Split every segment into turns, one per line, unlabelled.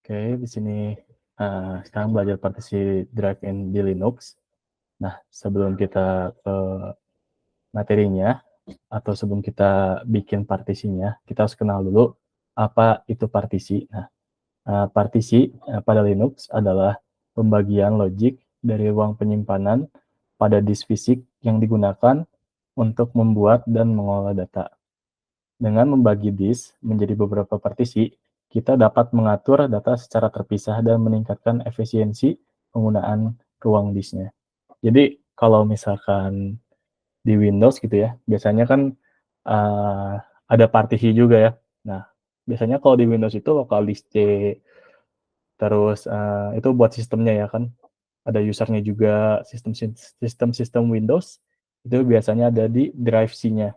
Oke, di sini, sekarang belajar partisi drive-in di Linux. Nah, sebelum kita ke materinya, atau sebelum kita bikin partisinya, kita harus kenal dulu apa itu partisi. Nah, partisi, pada Linux adalah pembagian logik dari ruang penyimpanan pada disk fisik yang digunakan untuk membuat dan mengolah data. Dengan membagi disk menjadi beberapa partisi, kita dapat mengatur data secara terpisah dan meningkatkan efisiensi penggunaan ruang disknya. Jadi kalau misalkan di Windows gitu ya, biasanya kan uh, ada partisi juga ya. Nah, biasanya kalau di Windows itu lokal disk C, terus itu buat sistemnya ya kan. Ada usernya juga, sistem Windows itu biasanya ada di drive C-nya.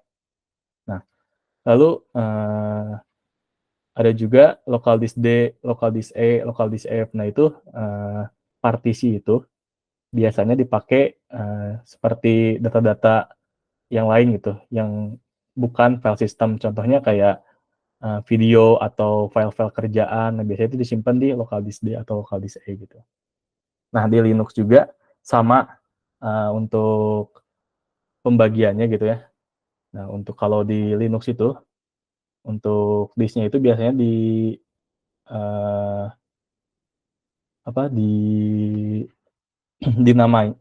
Nah, lalu ada juga local disk D, local disk E, local disk F. Nah itu partisi itu biasanya dipakai seperti data-data yang lain gitu, yang bukan file system. Contohnya kayak video atau file-file kerjaan. Nah biasanya itu disimpan di local disk D atau local disk E gitu. Nah di Linux juga sama untuk pembagiannya gitu ya. Nah untuk kalau di Linux itu untuk disknya itu biasanya di uh, apa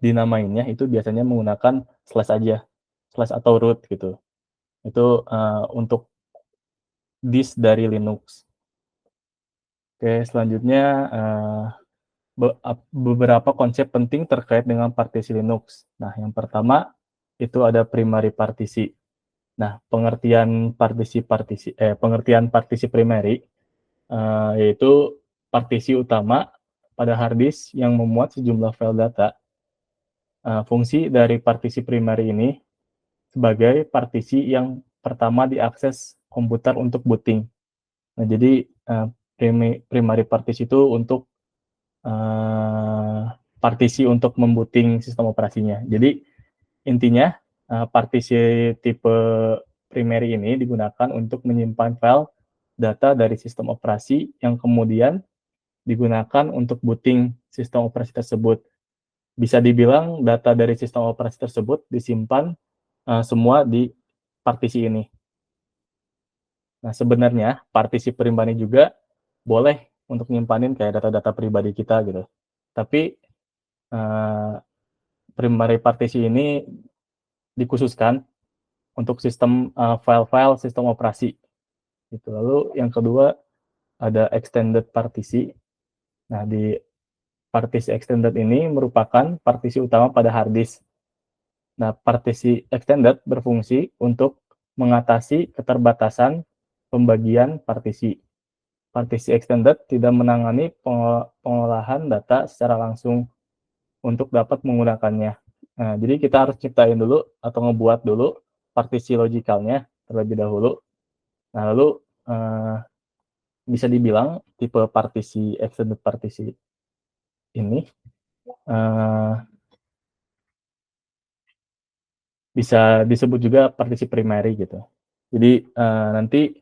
dinamainnya itu biasanya menggunakan slash aja, slash atau root gitu. Itu untuk disk dari Linux. Oke, selanjutnya beberapa konsep penting terkait dengan partisi Linux. Nah, yang pertama itu ada primary partisi. Nah, pengertian partisi primary yaitu partisi utama pada hard disk yang memuat sejumlah file data. Fungsi dari partisi primary ini sebagai partisi yang pertama diakses komputer untuk booting. Nah, jadi primary partisi itu untuk partisi untuk membooting sistem operasinya. Jadi intinya partisi tipe primary ini digunakan untuk menyimpan file data dari sistem operasi yang kemudian digunakan untuk booting sistem operasi tersebut. Bisa dibilang data dari sistem operasi tersebut disimpan semua di partisi ini. Nah, sebenarnya partisi primary juga boleh untuk nyimpanin kayak data-data pribadi kita gitu. Tapi primary partisi ini dikhususkan untuk sistem file-file sistem operasi. Gitu. Lalu yang kedua ada extended partisi. Nah, di partisi extended ini merupakan partisi utama pada hard disk. Nah, partisi extended berfungsi untuk mengatasi keterbatasan pembagian partisi. Partisi extended tidak menangani pengolahan data secara langsung untuk dapat menggunakannya. Nah, jadi kita harus ciptain dulu atau ngebuat dulu partisi logikalnya terlebih dahulu. Nah, lalu bisa dibilang tipe partisi extended partisi ini bisa disebut juga partisi primary gitu. Jadi nanti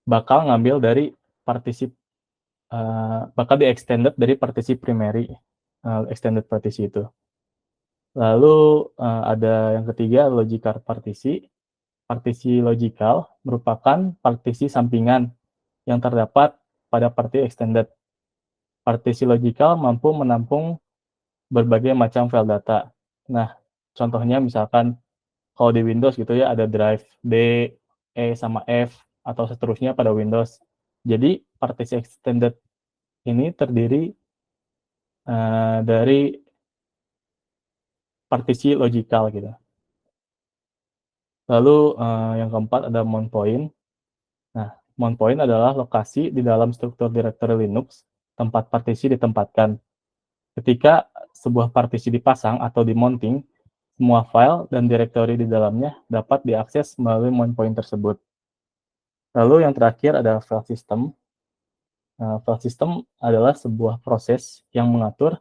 bakal ngambil dari partisi bakal di extended dari partisi primary, extended partisi itu. Lalu ada yang ketiga logical partisi. Partisi logical merupakan partisi sampingan yang terdapat pada partisi extended. Partisi logical mampu menampung berbagai macam file data. Nah, contohnya misalkan kalau di Windows gitu ya ada drive D, E sama F atau seterusnya pada Windows. Jadi partisi extended ini terdiri dari partisi logical gitu. Lalu yang keempat ada mount point. Nah, mount point adalah lokasi di dalam struktur directory Linux tempat partisi ditempatkan. Ketika sebuah partisi dipasang atau di-mounting, semua file dan directory di dalamnya dapat diakses melalui mount point tersebut. Lalu yang terakhir ada file system. File system adalah sebuah proses yang mengatur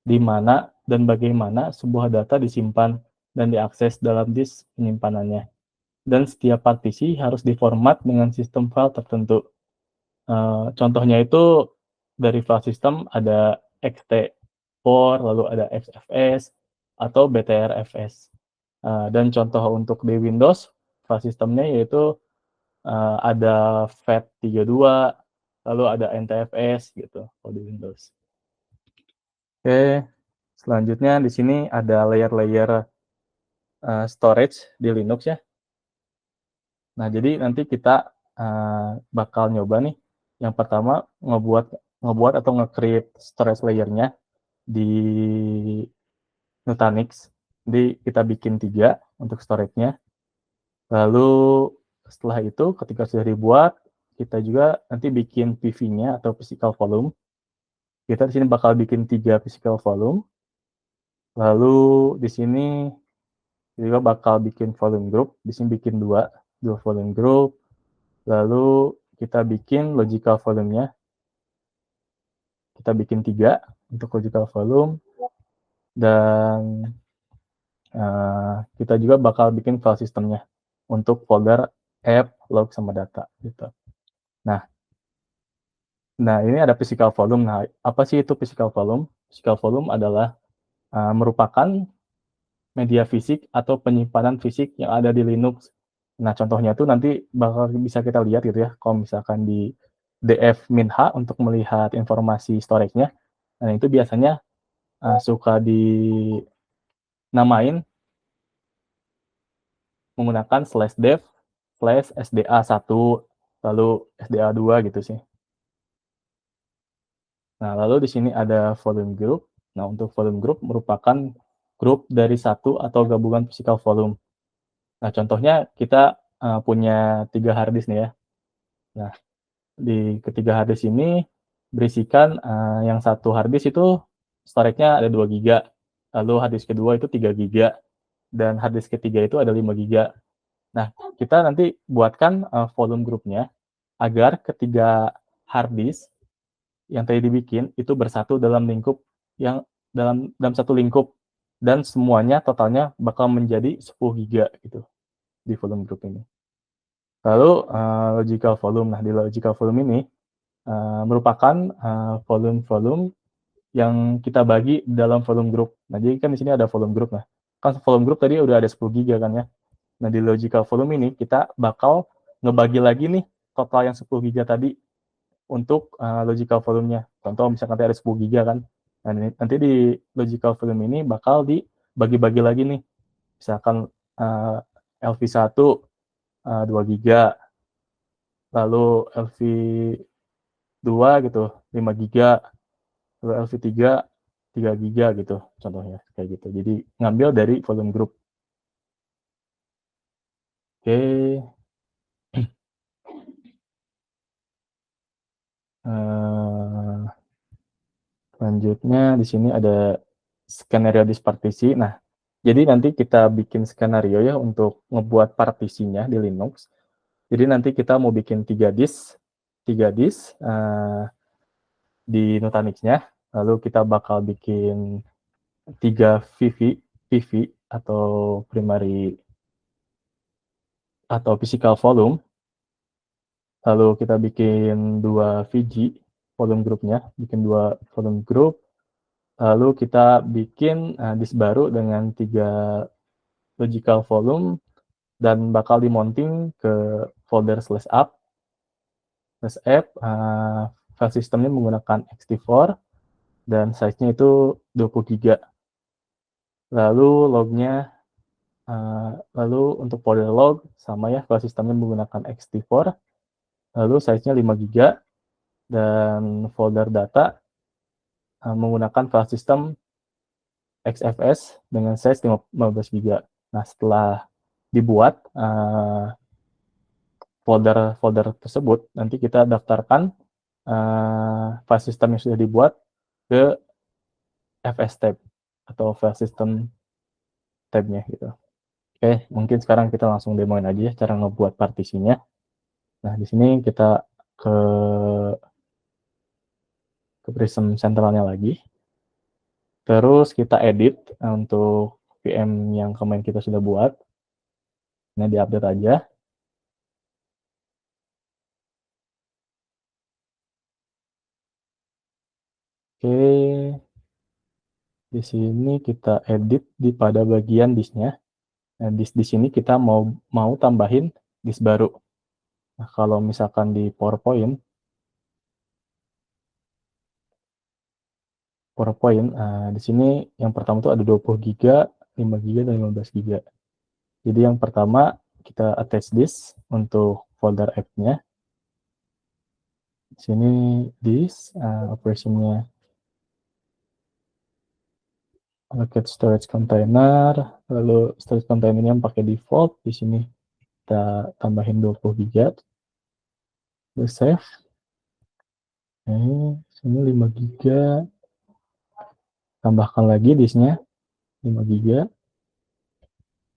di mana dan bagaimana sebuah data disimpan dan diakses dalam disk penyimpanannya. Dan setiap partisi harus diformat dengan sistem file tertentu. Contohnya itu dari file system ada ext4, lalu ada xfs, atau btrfs. Dan contoh untuk di Windows, file systemnya yaitu ada FAT32, lalu ada NTFS gitu kalau di Windows. Oke, selanjutnya di sini ada layer-layer storage di Linux ya. Nah, jadi nanti kita bakal nyoba nih, yang pertama ngebuat atau nge-create storage layer-nya di Nutanix. Jadi kita bikin 3 untuk storage-nya. Lalu setelah itu ketika sudah dibuat, kita juga nanti bikin PV-nya atau physical volume. Kita di sini bakal bikin 3 physical volume. Lalu di sini juga bakal bikin volume group. Di sini bikin 2 volume group. Lalu kita bikin logical volume-nya. Kita bikin 3 untuk logical volume. Dan kita juga bakal bikin file system-nya untuk folder app, log, sama data gitu. Nah, ini ada physical volume. Nah, apa sih itu physical volume? Physical volume adalah merupakan media fisik atau penyimpanan fisik yang ada di Linux. Nah, contohnya tuh nanti bakal bisa kita lihat gitu ya, kalau misalkan di df-h untuk melihat informasi storage-nya. Nah, itu biasanya suka dinamain menggunakan /dev/sda1 lalu sda2 gitu sih. Nah, lalu di sini ada volume group. Nah, untuk volume group merupakan grup dari satu atau gabungan physical volume. Nah, contohnya kita punya 3 hard disk nih ya. Nah, di ketiga hard disk ini berisikan yang satu hard disk itu storage-nya ada 2 GB, lalu hard disk kedua itu 3 GB, dan hard disk ketiga itu ada 5 GB. Nah, kita nanti buatkan volume grupnya agar ketiga hard disk yang tadi dibikin itu bersatu dalam lingkup yang dalam satu lingkup, dan semuanya totalnya bakal menjadi 10 GB gitu di volume group ini. Lalu logical volume. Nah, di logical volume ini merupakan volume-volume yang kita bagi dalam volume group. Nah, jadi kan di sini ada volume group. Nah, kan volume group tadi udah ada 10 GB kan ya. Nah, di logical volume ini kita bakal ngebagi lagi nih total yang 10 GB tadi untuk logical volume-nya. Contoh misalkan ada 10 GB kan. Nah, nanti di logical volume ini bakal dibagi-bagi lagi nih. Misalkan LV1 2 GB, lalu LV2 gitu 5 GB, lalu LV3 3 GB gitu contohnya kayak gitu. Jadi ngambil dari volume group. Oke. Selanjutnya di sini ada skenario disk partisi. Nah, jadi nanti kita bikin skenario ya untuk ngebuat partisinya di Linux. Jadi nanti kita mau bikin 3 disk di Nutanix-nya. Lalu kita bakal bikin 3 PV atau primary atau physical volume. Lalu kita bikin 2 VG volume groupnya, bikin 2 volume group. Lalu kita bikin disk baru dengan 3 logical volume dan bakal dimonting ke folder /app. File systemnya menggunakan ext4 dan size-nya itu 20 GB. Lalu lognya, lalu untuk folder log sama ya, file systemnya menggunakan ext4, lalu size-nya 5 GB, dan folder data menggunakan file system XFS dengan size 15 GB. Nah, setelah dibuat folder tersebut, nanti kita daftarkan file system yang sudah dibuat ke FS tab atau file system tab-nya gitu. Oke, mungkin sekarang kita langsung demoin aja ya cara ngebuat partisinya. Nah, di sini kita ke Prism centralnya lagi. Terus kita edit untuk VM yang kemarin kita sudah buat. Nah, diupdate aja. Oke, di sini kita edit pada bagian disknya. Nah, di sini kita mau tambahin disk baru. Nah, kalau misalkan di PowerPoint, di sini yang pertama tuh ada 20 giga, 5 giga, dan 15 giga. Jadi yang pertama kita attach disk untuk folder app-nya. Di sini disk, operation-nya allocate storage container, lalu storage container yang pakai default, di sini kita tambahin 20 giga, terus save. Sini 5 giga, tambahkan lagi disknya 5 giga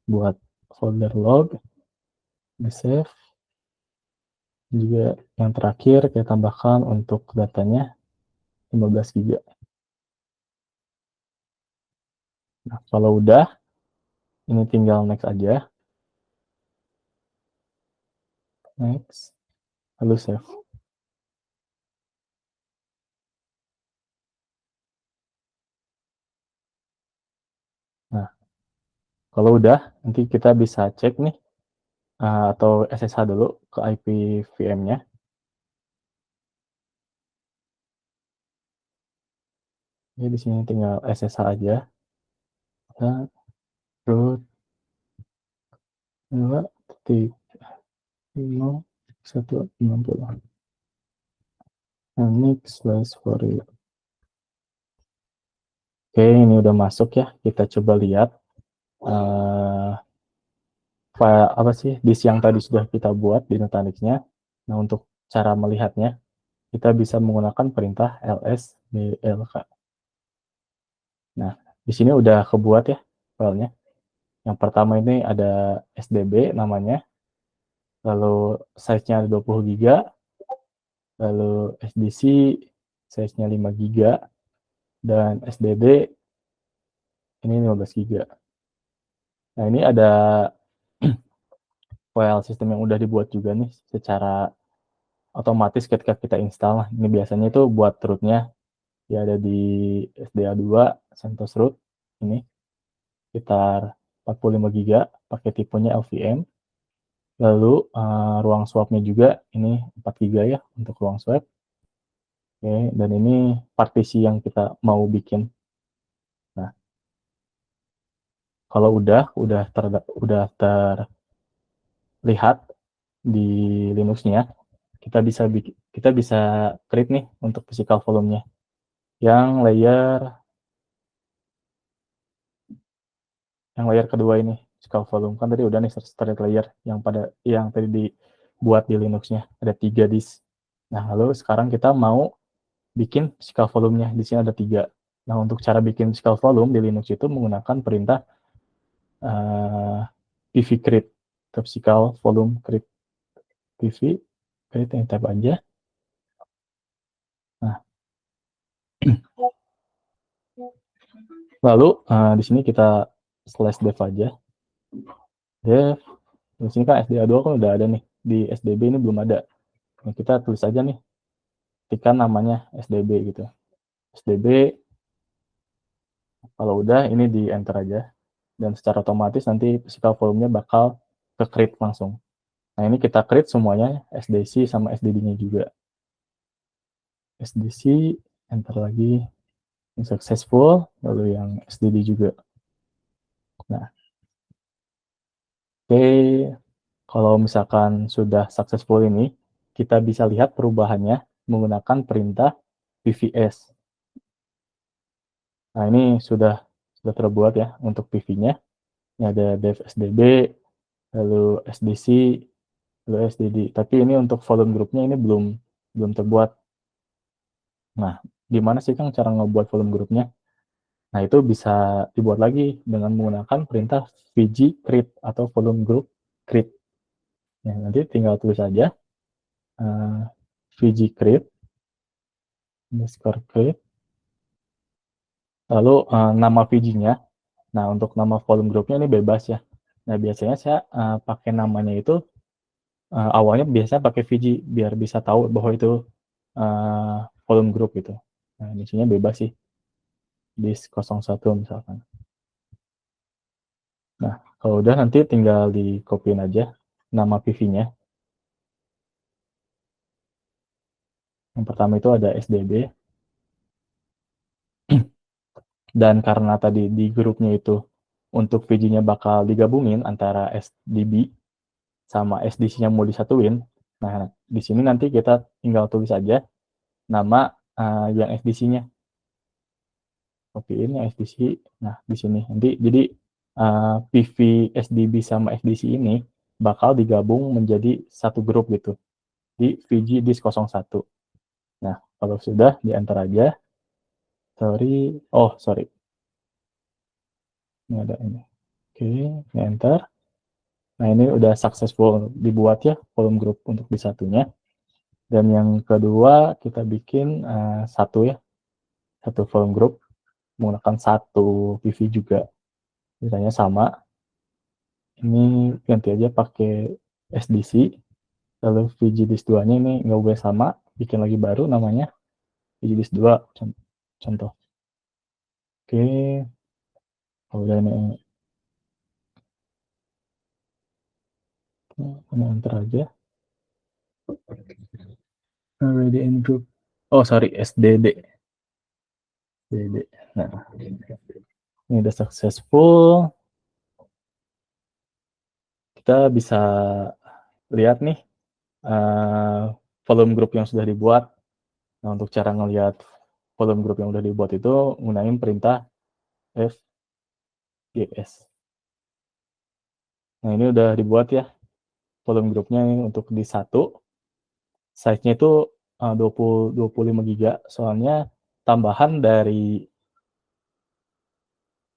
buat folder log, di save. Juga yang terakhir kita tambahkan untuk datanya 15 giga. Nah, kalau udah, ini tinggal next aja. Next, lalu save. Nah, kalau udah, nanti kita bisa cek nih, atau SSH dulu ke IP VM-nya. Jadi di sini tinggal SSH aja. Nah, root 2.0.160. Nah, next/for you. Oke, ini udah masuk ya. Kita coba lihat file apa sih disk yang tadi sudah kita buat di Nutanix-nya. Nah, untuk cara melihatnya, kita bisa menggunakan perintah lsblk. Nah, di sini udah kebuat ya filenya. Yang pertama ini ada SDB namanya, lalu size-nya ada 20 giga, lalu SDC size-nya 5 giga, dan SDD ini 15 giga. Nah, ini ada file sistem yang udah dibuat juga nih secara otomatis ketika kita install. Ini biasanya itu buat root-nya ya ada di SDA2 CentOS root ini sekitar 45 giga, pakai tipenya LVM. Lalu ruang swap-nya juga ini 4 giga ya untuk ruang swap. Oke, dan ini partisi yang kita mau bikin. Nah, kalau udah terlihat di Linux-nya, kita bisa create nih untuk physical volume-nya. Yang layer kedua ini, physical volume. Kan tadi udah nih storage layer yang tadi dibuat di Linux-nya. Ada 3 disk. Nah, lalu sekarang kita mau bikin physical volume-nya. Di sini ada 3. Nah, untuk cara bikin physical volume di Linux itu menggunakan perintah pv create atau physical volume create. pv create yang tab aja. Nah, lalu di sini kita /dev aja. Dev. Di sini kan SDA2 kan udah ada nih. Di SDB ini belum ada. Nah, kita tulis aja nih. Ketikkan namanya SDB gitu. SDB. Kalau udah ini di enter aja. Dan secara otomatis nanti physical volume-nya bakal ke create langsung. Nah, ini kita create semuanya, SDC sama SDD-nya juga. SDC, enter lagi, successful, lalu yang SDD juga. Nah, oke, kalau misalkan sudah successful ini, kita bisa lihat perubahannya menggunakan perintah pvs. Nah, ini sudah terbuat ya untuk PV-nya. Ini ada dev SDB, lalu SDC, lalu SDD. Tapi ini untuk volume grupnya ini belum terbuat. Nah, gimana sih Kang cara ngebuat volume grupnya? Nah, itu bisa dibuat lagi dengan menggunakan perintah vg create atau volume group create. Nah, nanti tinggal tulis aja vg create underscore create, lalu nama vg-nya. Nah, untuk nama volume grupnya ini bebas ya. Nah, biasanya saya pakai namanya itu awalnya biasanya pakai vg biar bisa tahu bahwa itu volume group gitu. Nah, isinya bebas sih, disk 01 misalkan. Nah, kalau udah nanti tinggal di copyin aja nama PV-nya. Yang pertama itu ada SDB. Dan karena tadi di grupnya itu untuk VG-nya bakal digabungin antara SDB sama SDC-nya mau disatuin. Nah, di sini nanti kita tinggal tulis aja nama yang SDC-nya. Copyin yang SDC. Nah, di sini nanti jadi PV SDB sama SDC ini bakal digabung menjadi satu grup gitu di VG disk 01. Nah, kalau sudah di enter aja. Sorry. Ini ada ini. Oke, ini enter. Nah, ini udah successful dibuat ya kolom grup untuk di satunya. Dan yang kedua kita bikin satu ya, satu volume group menggunakan satu PV juga. Misalnya sama. Ini ganti aja pakai SDC. Lalu VG disk 2-nya ini nggak boleh sama, bikin lagi baru namanya VG disk 2 contoh. Oke. Udah ini enter aja. Already in group. Oh, sorry, SDD. Nah, ini udah successful. Kita bisa lihat nih volume group yang sudah dibuat. Nah, untuk cara ngelihat volume group yang sudah dibuat itu menggunakan perintah fgs. Nah, ini udah dibuat ya volume groupnya untuk di satu. Size-nya itu 25 GB. Soalnya tambahan dari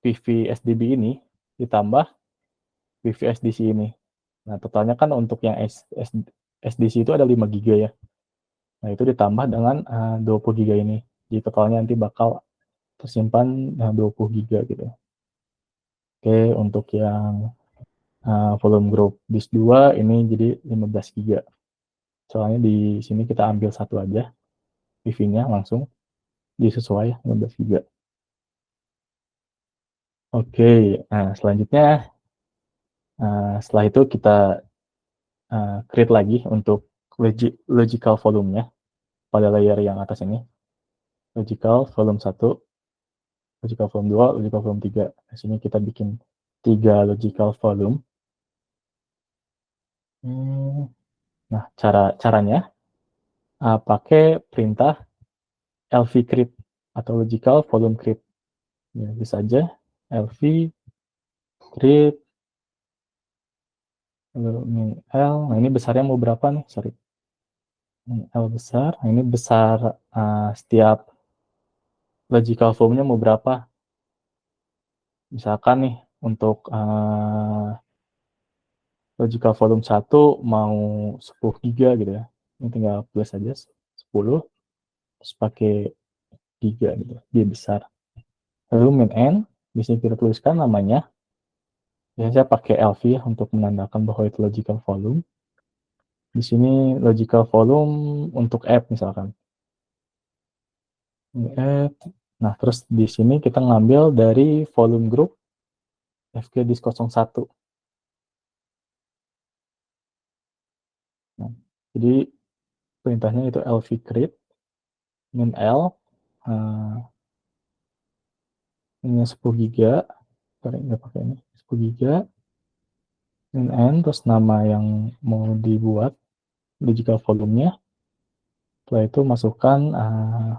PV SDB ini ditambah PV SDC ini. Nah, totalnya kan untuk yang SDC itu ada 5 GB ya. Nah, itu ditambah dengan 20 GB ini. Jadi totalnya nanti bakal tersimpan 20 GB gitu. Oke, untuk yang volume group disk 2 ini jadi 15 GB. Soalnya di sini kita ambil satu aja PV-nya langsung disesuai 15 GB. Oke, nah selanjutnya setelah itu kita create lagi untuk logical volume-nya pada layer yang atas ini. Logical volume 1, logical volume 2, logical volume 3. Di sini kita bikin 3 logical volume. Nah, caranya pakai perintah lv create atau logical volume create. Ya, bisa aja lv create min L. Nah, ini besarnya mau berapa nih? Sorry. L besar. Nah, ini besar setiap logical volume-nya mau berapa? Misalkan nih untuk logical volume 1 mau 10 giga gitu ya. Ini tinggal plus aja 10 terus pakai giga gitu. Dia besar. Lalu min n bisa kita tuliskan namanya. Biasanya saya pakai LV ya untuk menandakan bahwa itu logical volume. Di sini logical volume untuk app misalkan. App. Nah, terus di sini kita ngambil dari volume group FG disk 01. Nah, jadi perintahnya itu lv create min L ini 10 giga. Nggak pakai ini 10 giga min n terus nama yang mau dibuat logical volume-nya. Setelah itu masukkan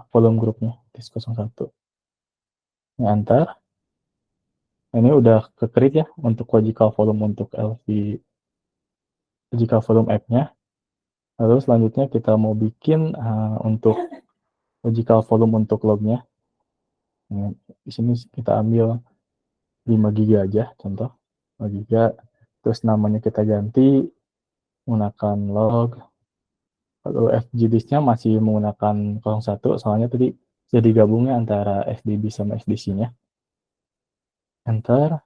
volume grupnya disk 01. Ini enter. Ini udah ke create ya untuk logical volume untuk LV logical volume app-nya. Lalu selanjutnya kita mau bikin untuk logical volume untuk log-nya. Nah, di sini kita ambil 5 GB aja contoh. 5 GB. Terus namanya kita ganti menggunakan log. Lalu FG disk-nya masih menggunakan 01 soalnya tadi jadi gabungnya antara SDB sama SDC-nya. Enter.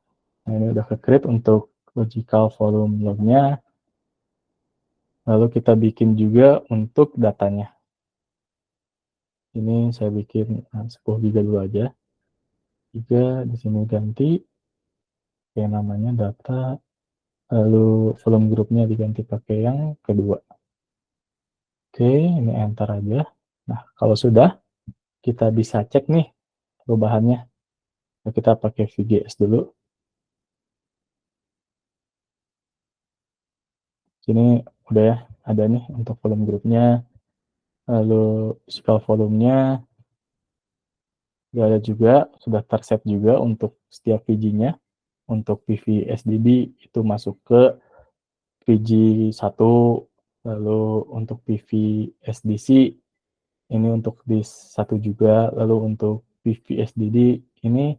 Nah, ini udah ke-create untuk logical volume log-nya. Lalu kita bikin juga untuk datanya. Ini saya bikin 10 giga dulu aja. 3 di sini ganti yang namanya data, lalu volume grupnya diganti pakai yang kedua. Oke, ini enter aja. Nah, kalau sudah, kita bisa cek nih perubahannya. Nah, kita pakai VGS dulu. Sini udah ya, ada nih untuk volume grupnya, lalu scale volumenya, udah ada juga, sudah terset juga untuk setiap VG-nya. Untuk PV SDB itu masuk ke VG 1, lalu untuk PV SDC ini untuk disk 1 juga, lalu untuk PV SDD ini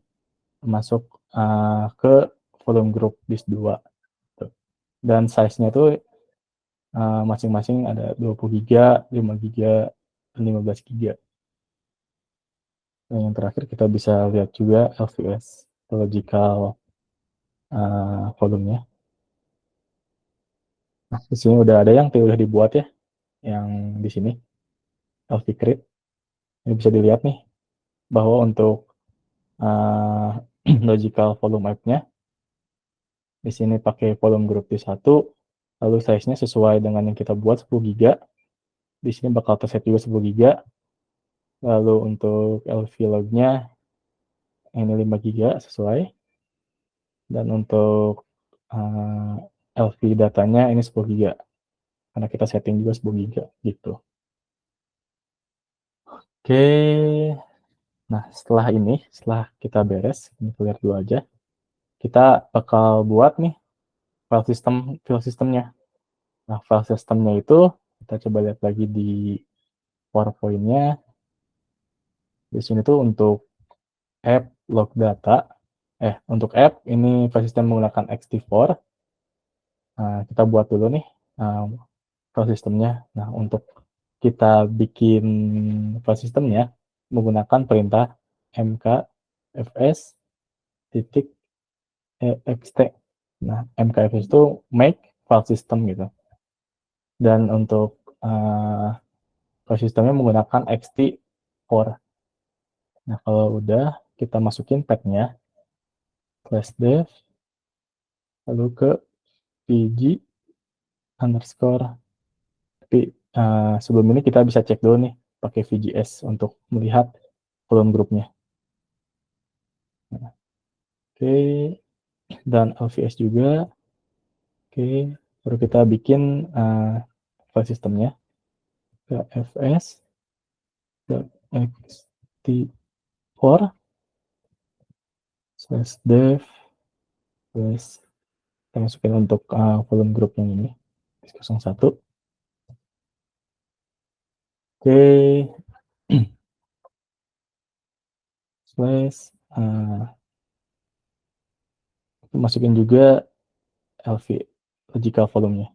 masuk ke volume group disk 2. Dan size-nya tuh masing-masing ada 20 giga, 5 giga, dan 15 giga. Dan yang terakhir kita bisa lihat juga LVS, logical volumenya. Nah, di sini udah ada yang udah dibuat ya, yang di sini LV Create. Ini bisa dilihat nih bahwa untuk logical volume map-nya di sini pakai volume group di 1, lalu size-nya sesuai dengan yang kita buat 10 giga. Di sini bakal terset juga 10 giga. Lalu untuk LV log-nya ini 5 giga sesuai. Dan untuk LV datanya ini 10 giga. Karena kita setting juga 10 giga gitu. Oke. Nah, setelah ini, setelah kita beres, ini clear dulu aja. Kita bakal buat nih file systemnya. Nah, file systemnya itu kita coba lihat lagi di PowerPoint-nya. Di sini tuh untuk app log data, untuk app ini file system menggunakan ext4. Nah, kita buat dulu nih file systemnya. Nah, untuk kita bikin file systemnya menggunakan perintah mkfs titik ext. Nah, mkfs itu make file system gitu. Dan untuk file systemnya menggunakan ext4. Nah, kalau udah kita masukin tag-nya slash dev, lalu ke pg underscore. Tapi sebelum ini kita bisa cek dulu nih pakai VGS untuk melihat volume grupnya. Nah, oke, dan LVS juga. Oke, baru kita bikin file systemnya. fs ext4 slash dev slash kita masukin untuk volume group yang ini disk 01. Oke, slash masukin juga LV logical volumenya.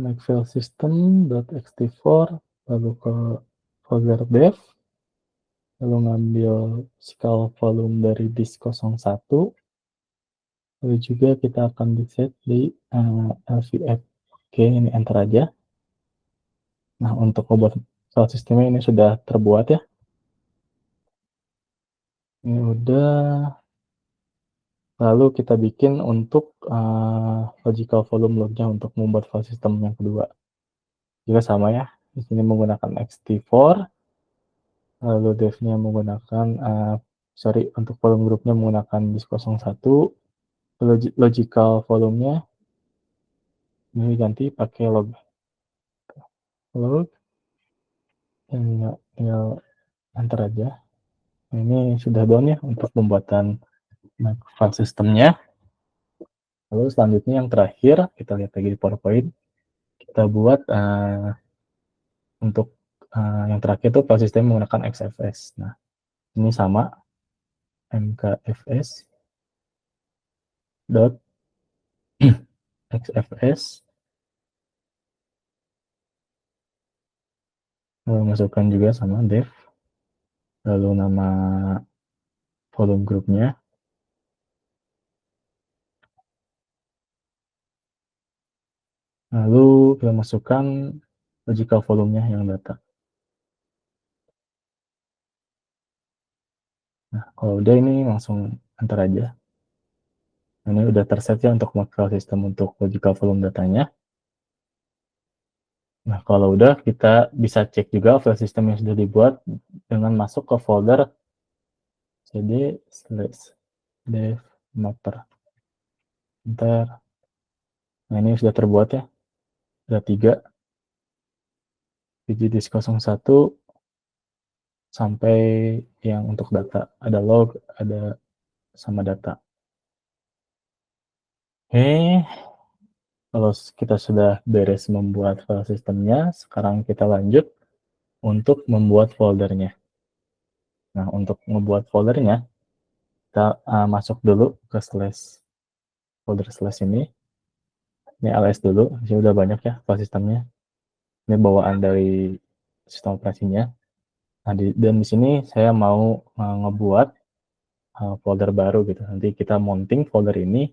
Make file system.ext4, lalu ke folder dev, lalu ngambil scale volume dari disk 01, lalu juga kita akan di set di LVF. Oke, ini enter aja. Nah, untuk membuat file sistemnya ini sudah terbuat ya. Ini udah. Lalu kita bikin untuk logical volume lognya untuk membuat file system yang kedua. Juga sama ya. Di sini menggunakan ext4, lalu devnya menggunakan untuk volume grupnya menggunakan disk 01, logical volumenya ini ganti pakai log, tinggal enter aja. Nah, ini sudah done ya untuk pembuatan file systemnya. Lalu selanjutnya yang terakhir kita lihat lagi di PowerPoint, kita buat untuk yang terakhir itu file system menggunakan XFS. Nah, ini sama mkfs dot xfs, lalu masukkan juga sama dev, lalu nama volume grupnya, Lalu kita masukkan logical volume-nya yang data. Nah, kalau udah ini langsung enter aja. Nah, ini udah terset ya untuk file system untuk logical volume datanya. Nah, kalau udah kita bisa cek juga file system yang sudah dibuat dengan masuk ke folder cd/dev mapper. Enter. Nah, ini sudah terbuat ya. Ada 3 disk 01 sampai yang untuk data. Ada log, ada sama data. Oke, kalau kita sudah beres membuat file sistemnya, sekarang kita lanjut untuk membuat foldernya. Nah, untuk membuat foldernya, kita masuk dulu ke folder slash ini. Ini ls dulu, ini udah banyak ya file sistemnya. Ini bawaan dari sistem operasinya. Nah, dan di sini saya mau ngebuat folder baru gitu. Nanti kita mounting folder ini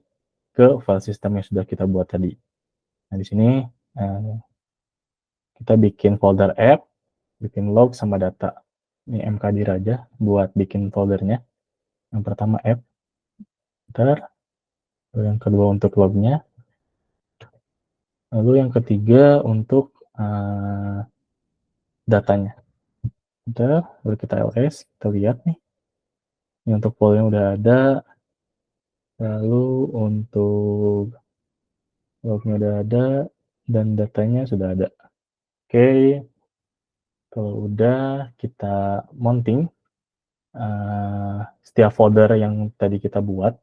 ke file system yang sudah kita buat tadi. Nah, di sini kita bikin folder app, bikin log sama data. Ini mkdir aja buat bikin foldernya. Yang pertama app, enter. Lalu yang kedua untuk lognya. Lalu yang ketiga untuk datanya. Enter. Lalu kita ls, kita lihat nih. Ini untuk foldernya udah ada. Lalu untuk lognya udah ada. Dan datanya sudah ada. Oke, kalau udah kita mounting setiap folder yang tadi kita buat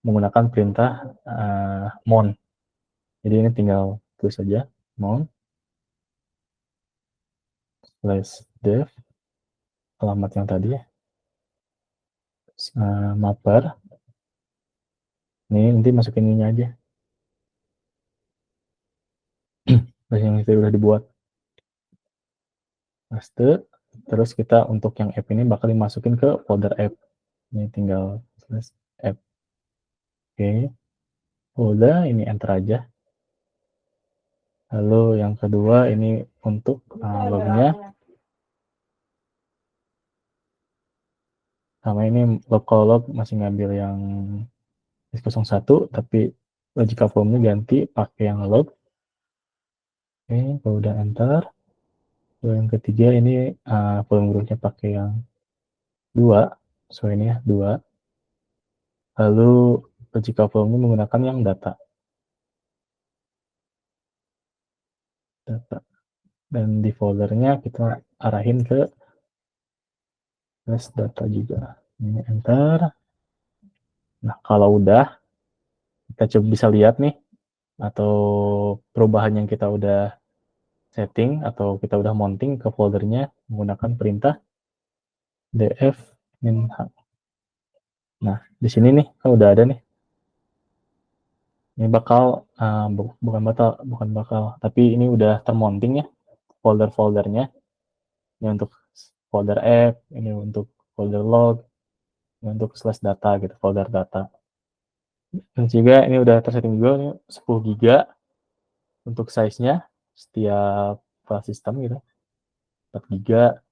menggunakan perintah mount. Jadi ini tinggal tulis saja mount /dev alamat yang tadi ya, mapper. Ini nanti masukin ini aja yang itu udah dibuat. Paste. Terus kita untuk yang app ini bakal dimasukin ke folder app. Ini tinggal /app. Oke. Udah, ini enter aja. Lalu yang kedua ini untuk lognya. Sama ini local log masih ngambil yang disk 01, tapi logical volume-nya ganti pakai yang log. Oke, kalau udah enter. Lalu yang ketiga ini volume groupnya pakai yang 2. So ini ya, 2. Lalu logical volume menggunakan yang data. Data. Dan di foldernya kita arahin ke data juga. Ini enter. Nah, kalau udah, kita coba bisa lihat nih, atau perubahan yang kita udah setting, atau kita udah mounting ke foldernya menggunakan perintah df min-h. Nah, di sini nih, kan udah ada nih. Ini bakal, bukan bakal, tapi ini udah termounting ya, folder-foldernya. Ini untuk folder app, ini untuk folder log, ini untuk slash data gitu, folder data. Dan juga ini udah tersetting juga nih 10 giga untuk size-nya setiap file system gitu. 4 giga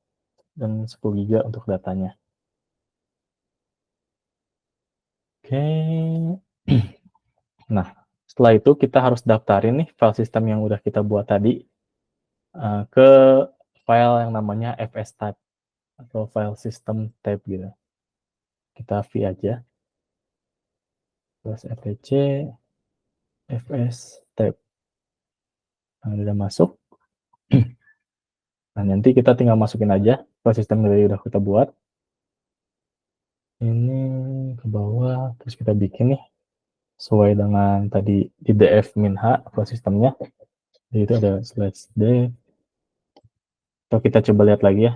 dan 10 giga untuk datanya. Oke. Nah, setelah itu kita harus daftarin nih file system yang udah kita buat tadi ke file yang namanya fs-type atau file system type gitu. Kita v aja. Terus etc fs type. Nah, udah masuk. Nah, nanti kita tinggal masukin aja file system yang udah kita buat. Ini ke bawah, terus kita bikin nih sesuai dengan tadi di df min-h file systemnya. Jadi itu ada /d. Atau kita coba lihat lagi ya.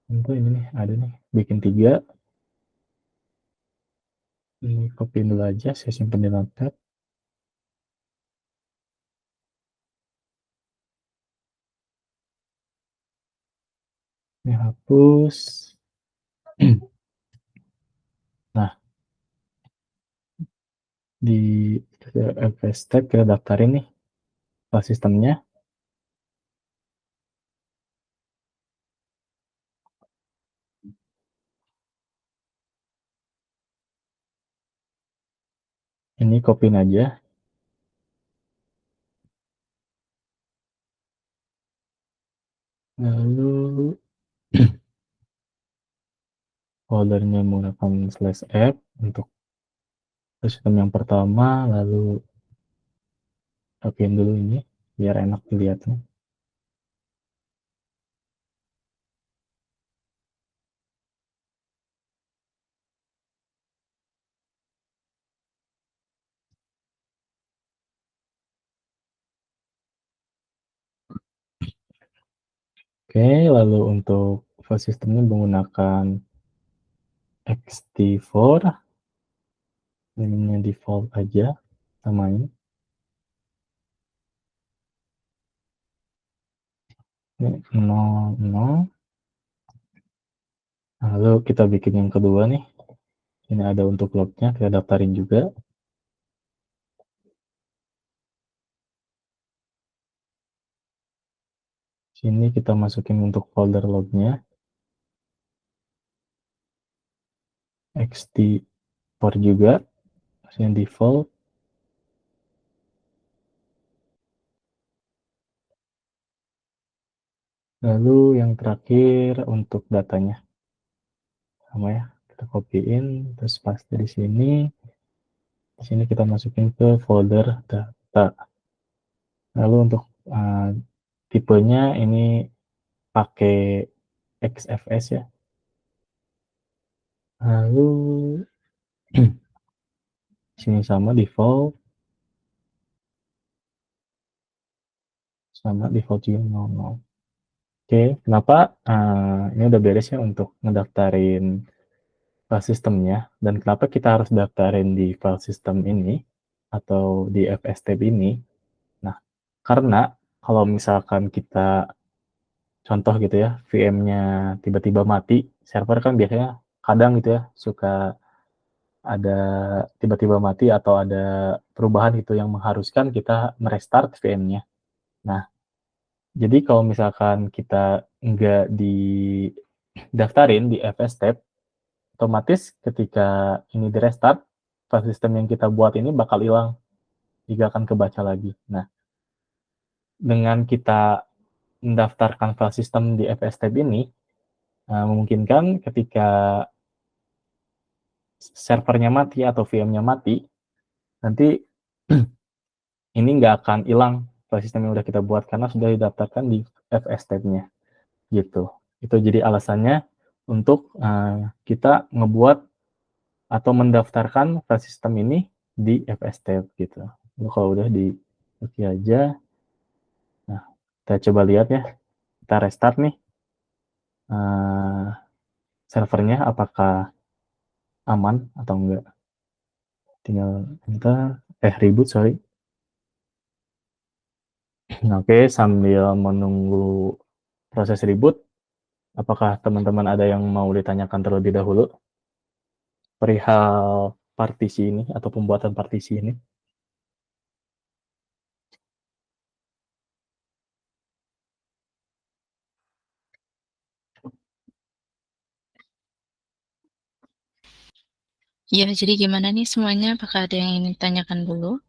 Tentu ini nih, ada nih, bikin 3. Ini copy dulu aja, saya simpan di notepad. Ini hapus. Nah, Di FS Tab kita daftarin nih file sistemnya. Ini copy aja. Lalu foldernya menggunakan /app untuk sistem yang pertama, lalu copyin dulu ini biar enak dilihatnya. Oke, lalu untuk file sistemnya menggunakan ext4, ini default aja, samain. Ini 00. Lalu kita bikin yang kedua nih. Ini ada untuk lognya, kita daftarin juga. Sini kita masukin untuk folder lognya. ext4 juga, yang default. Lalu yang terakhir untuk datanya. Sama ya, kita copyin, terus paste di sini. Di sini kita masukin ke folder data. Lalu untuk tipenya ini pakai XFS ya. Lalu sini sama default, sama default juga 00. Oke, kenapa ini udah beres ya untuk ngedaftarin file sistemnya, dan kenapa kita harus daftarin di file system ini atau di FSTab ini. Nah, karena kalau misalkan kita contoh gitu ya, VM-nya tiba-tiba mati, server kan biasanya kadang gitu ya, suka ada tiba-tiba mati atau ada perubahan gitu yang mengharuskan kita merestart VM-nya. Nah, jadi kalau misalkan kita nggak didaftarin di FS Tab, otomatis ketika ini di restart, file system yang kita buat ini bakal hilang, jika akan kebaca lagi. Nah, dengan kita mendaftarkan file system di FS Tab ini, memungkinkan ketika servernya mati atau VM-nya mati, nanti ini nggak akan hilang file system yang udah kita buat karena sudah didaftarkan di FS Tab-nya gitu. Itu jadi alasannya untuk kita ngebuat atau mendaftarkan file system ini di FS Tab gitu. Lalu kalau udah di oke aja, nah kita coba lihat ya, kita restart nih servernya apakah aman atau enggak. Tinggal kita reboot, sorry. Nah, oke, sambil menunggu proses reboot, apakah teman-teman ada yang mau ditanyakan terlebih dahulu perihal partisi ini atau pembuatan partisi ini?
Ya, jadi gimana nih semuanya? Apakah ada yang ingin ditanyakan dulu?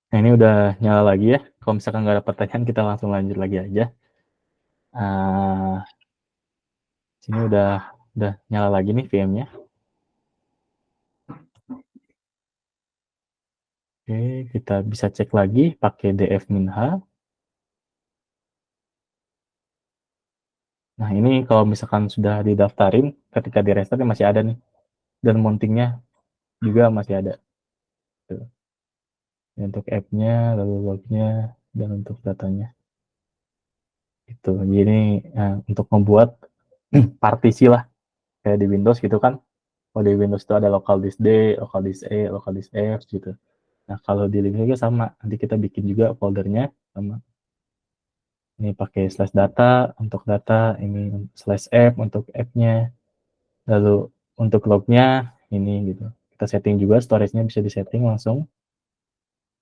Nah, ini udah nyala lagi ya. Kalau misalkan nggak ada pertanyaan, kita langsung lanjut lagi aja. Sini udah nyala lagi nih VM-nya. Oke, kita bisa cek lagi pakai df-h. Nah, ini kalau misalkan sudah didaftarin, ketika di restart masih ada nih. Dan mountingnya juga masih ada. Tuh. Untuk app-nya, lalu log-nya, dan untuk datanya. Itu. Jadi untuk membuat partisi lah. Kayak di Windows gitu kan. Kalau di Windows itu ada local disk D, local disk E, local disk F gitu. Nah, kalau di Linux juga sama, nanti kita bikin juga foldernya sama. Ini pakai slash data untuk data, ini slash app untuk app-nya, lalu untuk lognya ini gitu. Kita setting juga storage-nya bisa disetting langsung.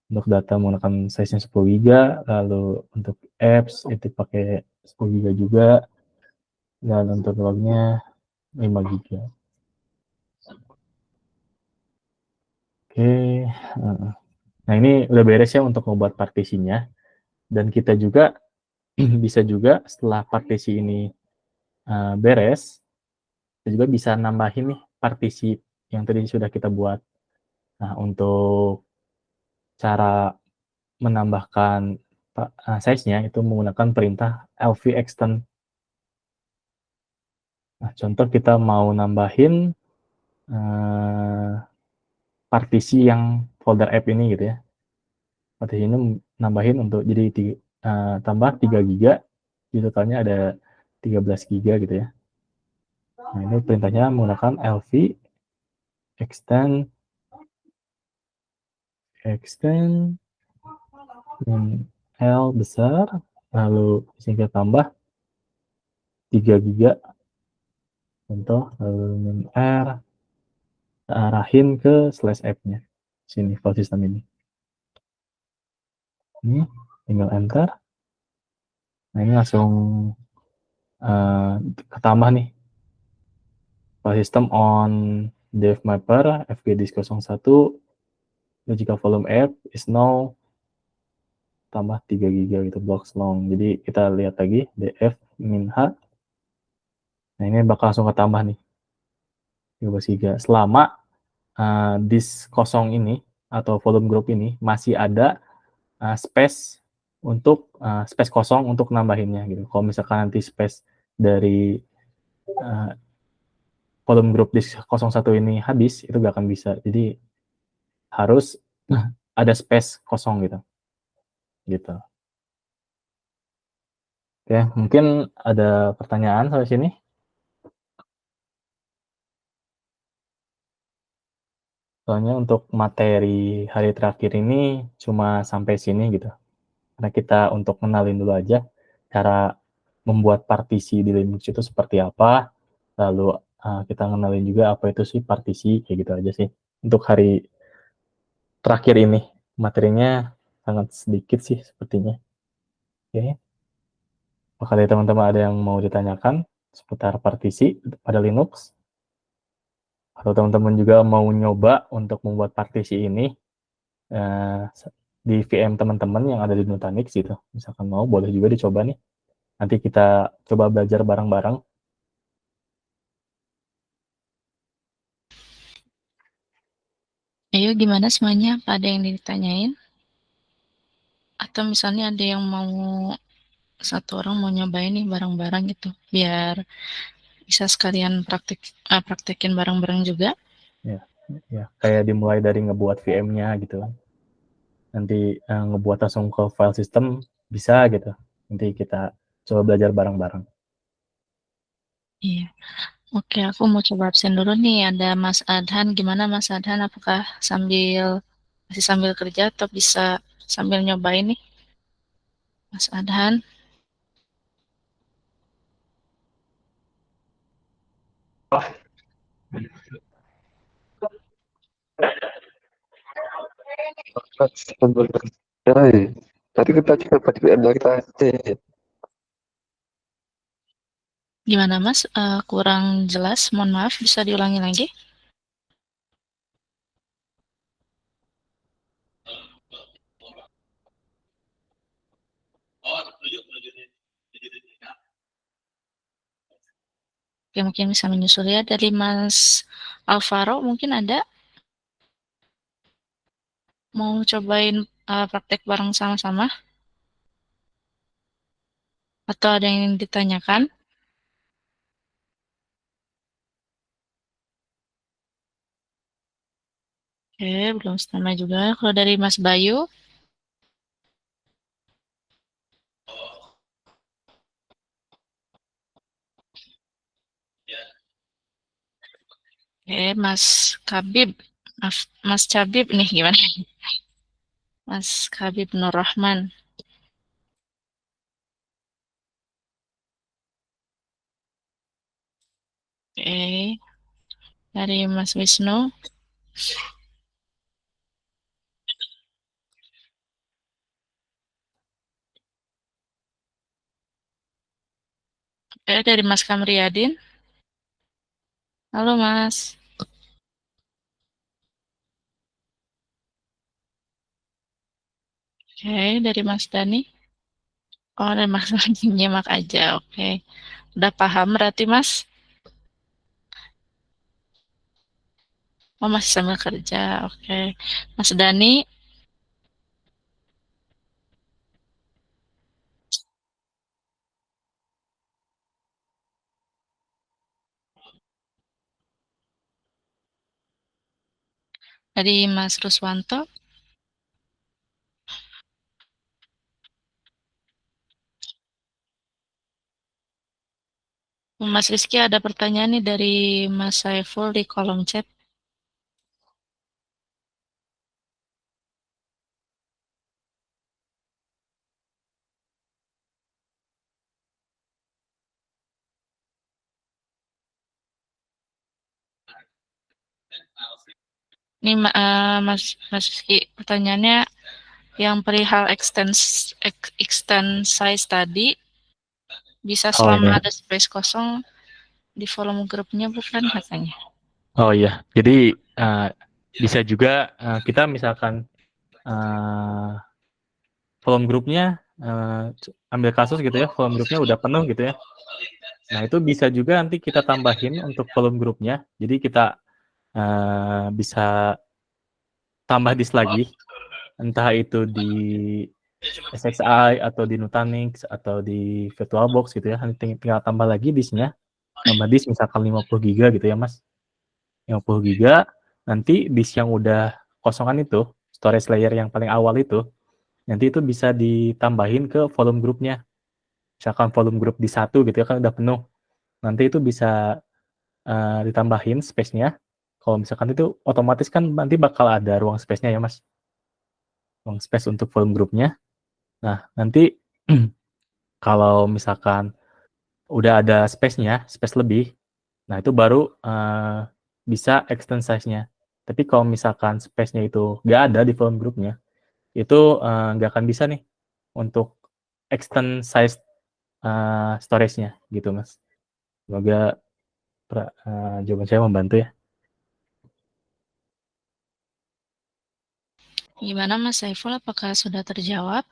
Untuk data menggunakan size-nya 10 GB, lalu untuk apps itu pakai 10 GB juga, dan untuk lognya 5 GB. Oke, nah ini udah beres ya untuk membuat partisinya, dan kita juga bisa juga setelah partisi ini beres, kita juga bisa nambahin nih partisi yang tadi sudah kita buat. Nah, untuk cara menambahkan size-nya itu menggunakan perintah lv extend. Nah, contoh kita mau nambahin partisi yang folder app ini gitu ya. Partisi ini nambahin untuk jadi tambah 3 GB, di totalnya ada 13 GB gitu ya. Nah, ini perintahnya menggunakan lv extend L besar, lalu sini kita tambah 3 GB contoh, lalu R arahin ke slash app-nya sini file system ini tinggal enter. Nah, ini langsung ketambah nih file system on dev mapper fgdisk 01 logical volume app is now tambah 3 GB gitu blocks long. Jadi kita lihat lagi df min h. Nah, ini bakal langsung ketambah nih 13 GB selama disk kosong ini atau volume group ini masih ada space untuk space kosong untuk nambahinnya gitu. Kalau misalkan nanti space dari volume group disk 01 ini habis, itu gak akan bisa. Jadi harus ada space kosong gitu. Gitu. Oke, mungkin ada pertanyaan sampai sini. Soalnya untuk materi hari terakhir ini cuma sampai sini gitu. Karena kita untuk kenalin dulu aja cara membuat partisi di Linux itu seperti apa, lalu kita kenalin juga apa itu sih partisi, kayak gitu aja sih. Untuk hari terakhir ini, materinya sangat sedikit sih sepertinya. Oke, apakah dari teman-teman ada yang mau ditanyakan seputar partisi pada Linux? Atau teman-teman juga mau nyoba untuk membuat partisi ini di VM teman-teman yang ada di Nutanix gitu. Misalkan mau, boleh juga dicoba nih. Nanti kita coba belajar bareng-bareng.
Ayo gimana semuanya? Ada yang ditanyain? Atau misalnya ada yang mau satu orang mau nyobain nih bareng-bareng gitu, biar bisa sekalian praktekin bareng-bareng juga.
Ya, kayak dimulai dari ngebuat VM-nya gitu. Nanti ngebuat langsung ke file system bisa gitu. Nanti kita coba belajar bareng-bareng.
Iya. Oke, aku mau coba absen dulu nih. Ada Mas Adhan. Gimana Mas Adhan? Apakah masih sambil kerja atau bisa sambil nyobain nih? Mas Adhan.
Tadi kita juga pada VM lagi tadi.
Gimana Mas? Kurang jelas. Mohon maaf. Bisa diulangi lagi? Oke, mungkin bisa menyusul ya. Dari Mas Alvaro mungkin ada mau cobain praktek bareng sama-sama? Atau ada yang ditanyakan? Oke, belum sama juga. Kalau dari Mas Bayu, oke, Mas Kabib, Mas Cabib nih gimana? Mas Habib Nur Rahman. Oke, dari Mas Wisnu. Dari Mas Kamriyadin. Halo Mas. Oke, dari Mas Dani. Oh, dari Mas lagi nyimak aja. Oke. Udah paham berarti Mas? Oh, masih sambil kerja. Oke. Mas Dani. Dari Mas Ruswanto. Mas Rizky ada pertanyaan nih dari Mas Saiful di kolom chat. Ini Mas Rizky, pertanyaannya yang perihal extend size tadi bisa
Oh
selama
iya.
ada space kosong di volume grupnya bukan katanya.
Oh iya. Jadi bisa juga kita misalkan volume grupnya ambil kasus gitu ya, volume grupnya udah penuh gitu ya. Nah itu bisa juga nanti kita tambahin untuk volume grupnya. Jadi kita bisa tambah disk lagi, entah itu di SXI atau di Nutanix atau di VirtualBox gitu ya. Nanti tinggal tambah lagi disknya, tambah disk misalkan 50 giga gitu ya Mas. 50 giga, nanti disk yang udah kosongan itu, storage layer yang paling awal itu, nanti itu bisa ditambahin ke volume grupnya. Misalkan volume grup di 1 gitu ya kan udah penuh. Nanti itu bisa ditambahin space-nya. Kalau misalkan itu otomatis kan nanti bakal ada ruang space-nya ya Mas. Ruang space untuk volume grupnya. Nah, nanti kalau misalkan udah ada space-nya, space lebih, nah itu baru bisa extend size-nya. Tapi kalau misalkan space-nya itu nggak ada di volume grupnya, itu nggak akan bisa nih untuk extend size storage-nya gitu Mas. Semoga jawaban saya membantu ya.
Gimana Mas Saiful, apakah sudah terjawab?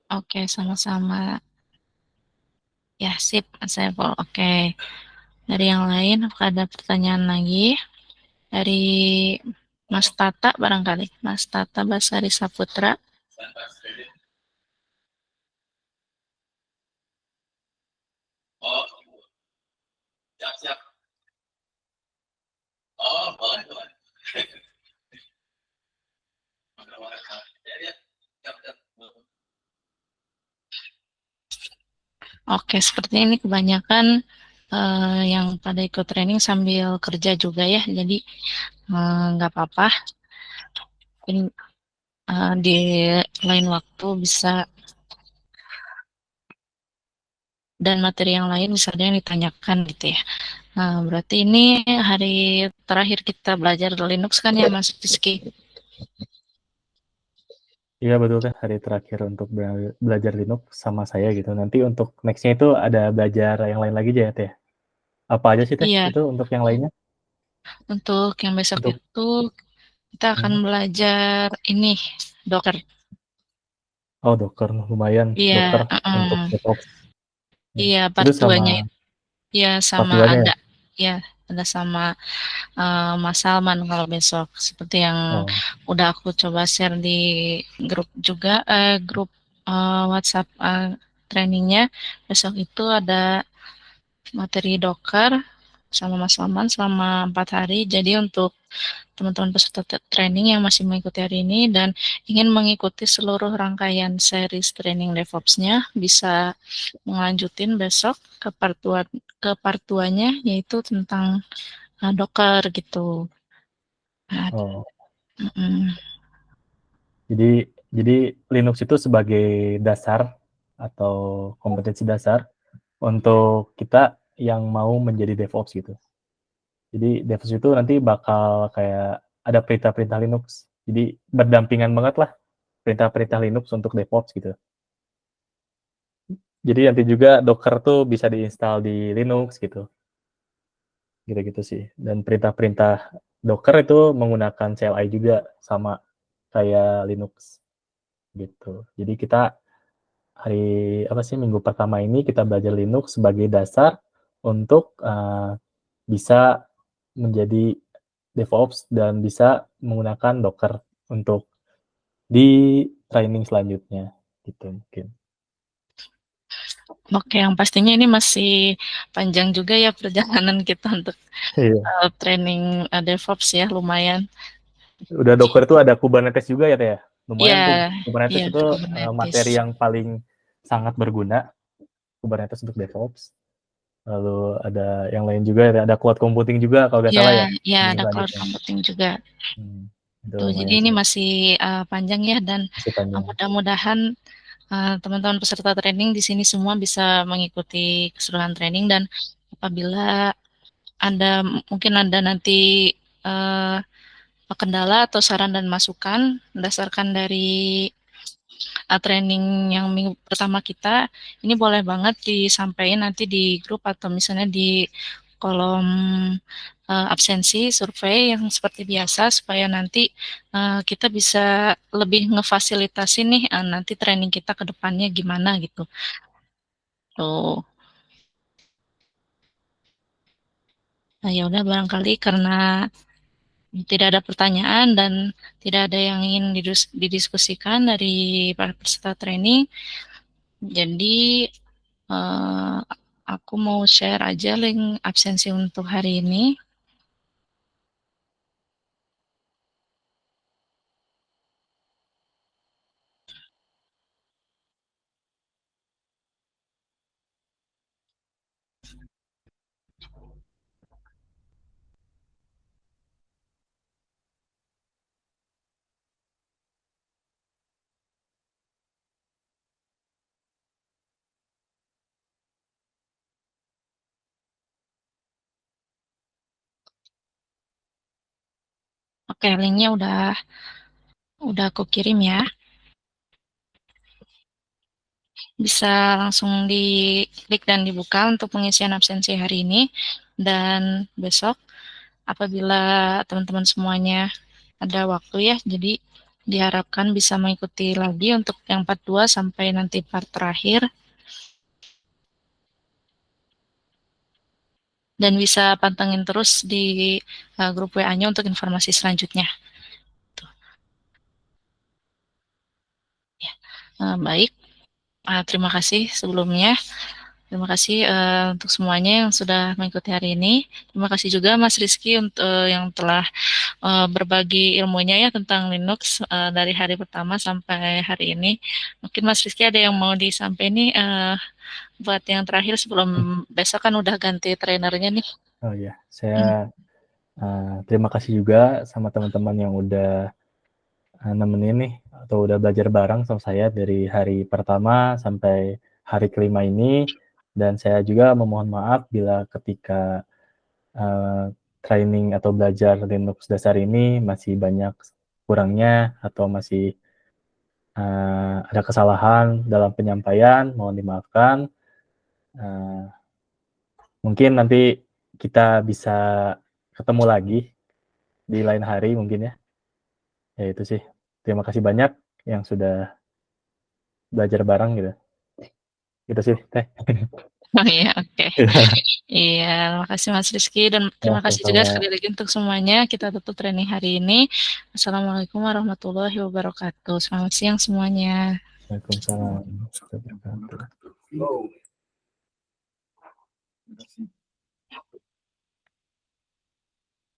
Oke, sama-sama. Ya, sip, Mas Saiful. Oke. Dari yang lain, apakah ada pertanyaan lagi? Dari Mas Tata barangkali. Mas Tata Basari Saputra. Oke, seperti ini kebanyakan yang pada ikut training sambil kerja juga ya. Jadi nggak apa-apa. Di lain waktu bisa, dan materi yang lain bisa ada yang ditanyakan gitu ya. Berarti ini hari terakhir kita belajar Linux kan ya Mas Rizky?
Iya betul kan hari terakhir untuk belajar Linux sama saya gitu. Nanti untuk next-nya itu ada belajar yang lain lagi aja ya Teh. Apa aja sih Teh
Iya,
itu untuk yang lainnya?
untuk yang besok
Untuk
itu kita akan belajar ini, Docker.
oh Docker lumayan
Iya,
Docker untuk DevOps. Ya.
iya part
Itu
2-nya
sama
ya
part
sama
2-nya ya.
ada ya ada sama Mas Salman kalau besok, seperti yang
Oh.
udah aku coba share di grup juga, grup WhatsApp trainingnya. Besok itu ada materi Docker, sama Mas Laman selama 4 hari. Jadi untuk teman-teman peserta training yang masih mengikuti hari ini dan ingin mengikuti seluruh rangkaian series training DevOps-nya, bisa melanjutin besok ke part 2-nya, yaitu tentang Docker gitu. Nah,
Oh,
mm-mm.
jadi Linux itu sebagai dasar atau kompetensi dasar untuk kita yang mau menjadi DevOps gitu. Jadi DevOps itu nanti bakal kayak ada perintah-perintah Linux. Jadi berdampingan banget lah perintah-perintah Linux untuk DevOps gitu. Jadi nanti juga Docker tuh bisa diinstal di Linux gitu. Gitu-gitu sih. Dan perintah-perintah Docker itu menggunakan CLI juga sama kayak Linux gitu. Jadi kita minggu pertama ini kita belajar Linux sebagai dasar untuk bisa menjadi DevOps dan bisa menggunakan Docker untuk di training selanjutnya gitu mungkin.
Oke, yang pastinya ini masih panjang juga ya perjalanan kita untuk
Iya.
training DevOps ya, lumayan.
Udah Docker itu ada Kubernetes juga ya Teh ya? Lumayan tuh.
Ya,
Kubernetes
ya
itu
Kubernetes.
materi yang paling sangat berguna. Kubernetes untuk DevOps. Lalu ada yang lain juga, ada cloud computing juga kalau nggak salah ya,
Ya
ini
ada cloud
selanjutnya.
computing juga.
Itu
Tuh, jadi
lumayan
ini
sih,
masih panjang ya dan
masih panjang.
mudah-mudahan teman-teman peserta training di sini semua bisa mengikuti keseluruhan training dan apabila mungkin ada nanti kendala atau saran dan masukan berdasarkan dari training yang minggu pertama kita, ini boleh banget disampaikan nanti di grup atau misalnya di kolom absensi survei yang seperti biasa supaya nanti kita bisa lebih ngefasilitasi nih nanti training kita ke depannya gimana gitu. Tuh. Nah, ya udah barangkali karena tidak ada pertanyaan dan tidak ada yang ingin didiskusikan dari para peserta training. Jadi aku mau share aja link absensi untuk hari ini. Oke, linknya udah aku kirim ya. Bisa langsung diklik dan dibuka untuk pengisian absensi hari ini. Dan besok apabila teman-teman semuanya ada waktu ya, jadi diharapkan bisa mengikuti lagi untuk yang part 2 sampai nanti part terakhir. Dan bisa pantengin terus di grup WA-nya untuk informasi selanjutnya. Ya. Baik, terima kasih sebelumnya. Terima kasih untuk semuanya yang sudah mengikuti hari ini. Terima kasih juga Mas Rizky untuk yang telah berbagi ilmunya ya tentang Linux dari hari pertama sampai hari ini. Mungkin Mas Rizky ada yang mau disampaikan nih buat yang terakhir sebelum besok kan udah ganti trainernya nih.
Oh iya, saya terima kasih juga sama teman-teman yang udah nemenin nih atau udah belajar bareng sama saya dari hari pertama sampai hari kelima ini. Dan saya juga memohon maaf bila ketika training atau belajar Linux dasar ini masih banyak kurangnya atau masih ada kesalahan dalam penyampaian, mohon dimaafkan. Mungkin nanti kita bisa ketemu lagi di lain hari mungkin ya. Ya itu sih. Terima kasih banyak yang sudah belajar bareng gitu. Itu sih, Teh.
Oh iya, oke. Iya, terima kasih Mas Rizky dan terima kasih juga sekali lagi untuk semuanya. Kita tutup training hari ini. Assalamualaikum warahmatullahi wabarakatuh. Selamat siang semuanya.
Waalaikumsalam warahmatullahi wabarakatuh.